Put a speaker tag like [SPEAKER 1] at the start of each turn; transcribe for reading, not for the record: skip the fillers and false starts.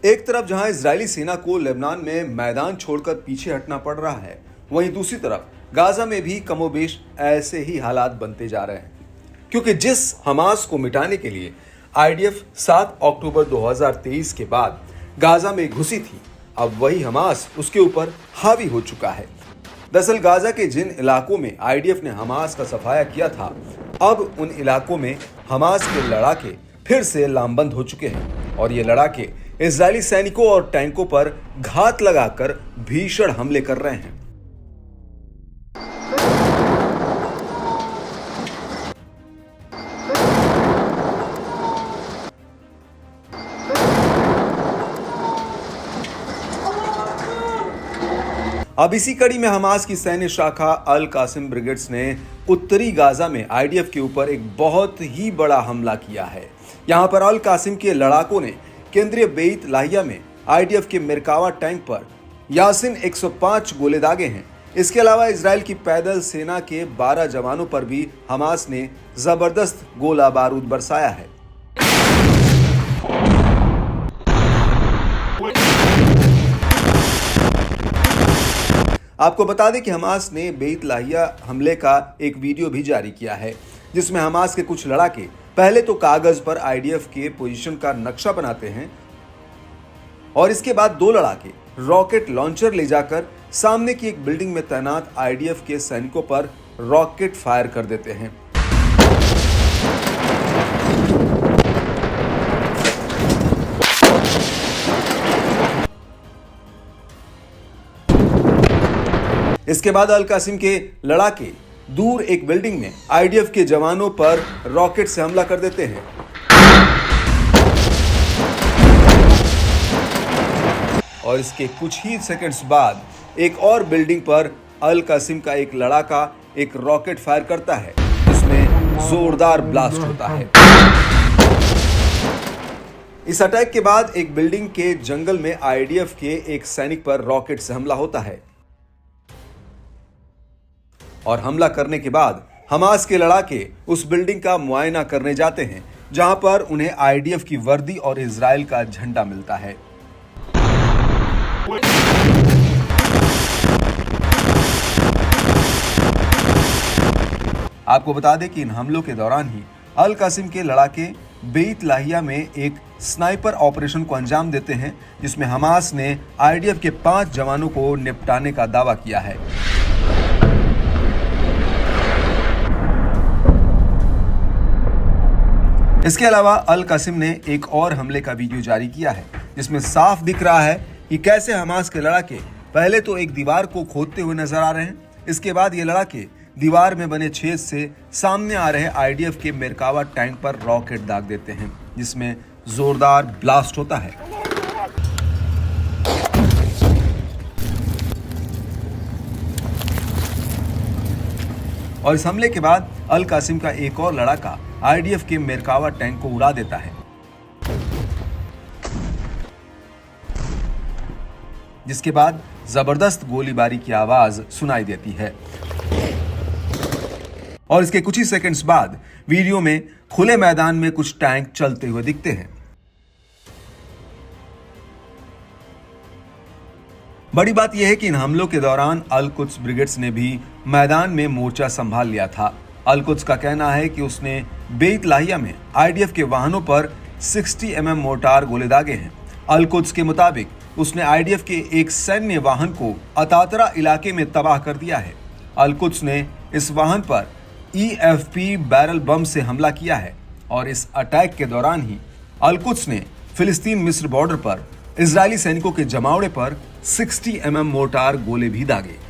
[SPEAKER 1] एक तरफ जहां इजरायली सेना को लेबनान में मैदान छोड़कर पीछे हटना पड़ रहा है, वहीं दूसरी तरफ गाजा में भी कमोबेश ऐसे ही हालात बनते जा रहे हैं, क्योंकि जिस हमास को मिटाने के लिए आईडीएफ 7 अक्टूबर 2023 के बाद गाजा में घुसी थी, अब वही हमास उसके ऊपर हावी हो चुका है। दरअसल गाजा के जिन इलाकों में आईडीएफ ने हमास का सफाया किया था, अब उन इलाकों में हमास के लड़ाके फिर से लामबंद हो चुके हैं और ये लड़ाके इजरायली सैनिकों और टैंकों पर घात लगाकर भीषण हमले कर रहे हैं। अब इसी कड़ी में हमास की सैन्य शाखा अल कासिम ब्रिगेड्स ने उत्तरी गाजा में आईडीएफ के ऊपर एक बहुत ही बड़ा हमला किया है। यहां पर अल कासिम के लड़ाकों ने केंद्रीय बेत लाहिया में आईडीएफ के मिरकावा टैंक पर यासिन 105 गोले दागे हैं। इसके अलावा इजराइल की पैदल सेना के 12 जवानों पर भी हमास ने जबरदस्त गोला बारूद बरसाया है। आपको बता दें कि हमास ने बेत लाहिया हमले का एक वीडियो भी जारी किया है, जिसमें हमास के कुछ लड़ाके पहले तो कागज पर आईडीएफ के पोजीशन का नक्शा बनाते हैं और इसके बाद 2 लड़ाके रॉकेट लॉन्चर ले जाकर सामने की एक बिल्डिंग में तैनात आईडीएफ के सैनिकों पर रॉकेट फायर कर देते हैं। इसके बाद अल कासिम के लड़ाके दूर एक बिल्डिंग में आईडीएफ के जवानों पर रॉकेट से हमला कर देते हैं और इसके कुछ ही सेकंड्स बाद एक और बिल्डिंग पर अल कासिम का एक लड़ाका एक रॉकेट फायर करता है, जिसमें जोरदार ब्लास्ट होता है। इस अटैक के बाद एक बिल्डिंग के जंगल में आईडीएफ के एक सैनिक पर रॉकेट से हमला होता है और हमला करने के बाद हमास के लड़ाके उस बिल्डिंग का मुआयना करने जाते हैं, जहां पर उन्हें आईडीएफ की वर्दी और इजराइल का झंडा मिलता है। आपको बता दें कि इन हमलों के दौरान ही अल कासिम के लड़ाके बेत लाहिया में एक स्नाइपर ऑपरेशन को अंजाम देते हैं, जिसमें हमास ने आईडीएफ के 5 जवानों को निपटाने का दावा किया है। इसके अलावा अल कासिम ने एक और हमले का वीडियो जारी किया है, जिसमें साफ दिख रहा है कि कैसे हमास के लड़ाके पहले तो एक दीवार को खोदते हुए नजर आ रहे हैं। इसके बाद ये लड़ाके दीवार में बने छेद से सामने आ रहे आईडीएफ के मिरकावा टैंक पर रॉकेट दाग देते हैं, जिसमें जोरदार ब्लास्ट होता है। और इस हमले के बाद अल कासिम का एक और लड़ाका आईडीएफ के मिरकावा टैंक को उड़ा देता है, जिसके बाद जबरदस्त गोलीबारी की आवाज सुनाई देती है और इसके कुछ ही सेकंड्स बाद वीडियो में खुले मैदान में कुछ टैंक चलते हुए दिखते हैं। बड़ी बात यह है कि इन हमलों के दौरान अल कुद्स ब्रिगेड्स ने भी मैदान में मोर्चा संभाल लिया था। अल कुद्स का कहना है कि उसने बेत लाहिया में आईडीएफ के वाहनों पर 60 mm मोर्टार गोले दागे हैं। अल कुद्स के मुताबिक उसने आईडीएफ के एक सैन्य वाहन को अतातरा इलाके में तबाह कर दिया है। अल कुद्स ने इस वाहन पर EFP बैरल बम से हमला किया है और इस अटैक के दौरान ही अल कुद्स ने फिलिस्तीन मिस्र बॉर्डर पर इजरायली सैनिकों के जमावड़े पर 60 mm मोर्टार गोले भी दागे।